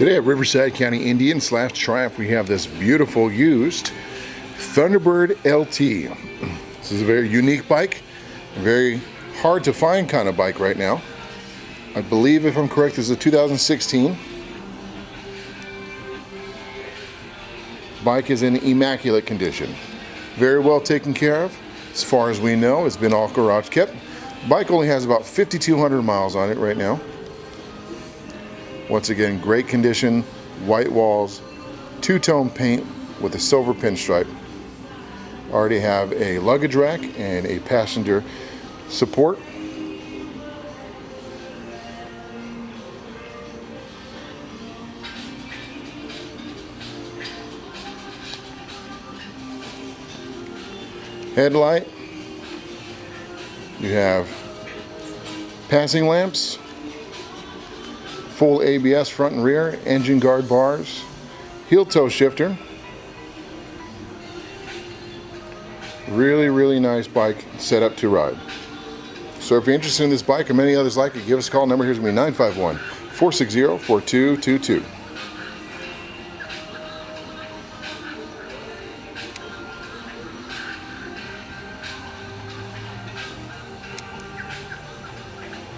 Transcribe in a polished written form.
Today at Riverside County Indian / Triumph, we have this beautiful used Thunderbird LT. This is a very unique bike, a very hard to find kind of bike right now. I believe, if I'm correct, this is a 2016. Bike is in immaculate condition. Very well taken care of. As far as we know, it's been all garage kept. Bike only has about 5,200 miles on it right now. Once again, great condition, white walls, two-tone paint with a silver pinstripe. Already have a luggage rack and a passenger support. Headlight. You have passing lamps, full ABS front and rear, engine guard bars, heel toe shifter. Really nice bike set up to ride. So if you're interested in this bike or many others like it, give us a call. Number here is going to be 951-460-4222.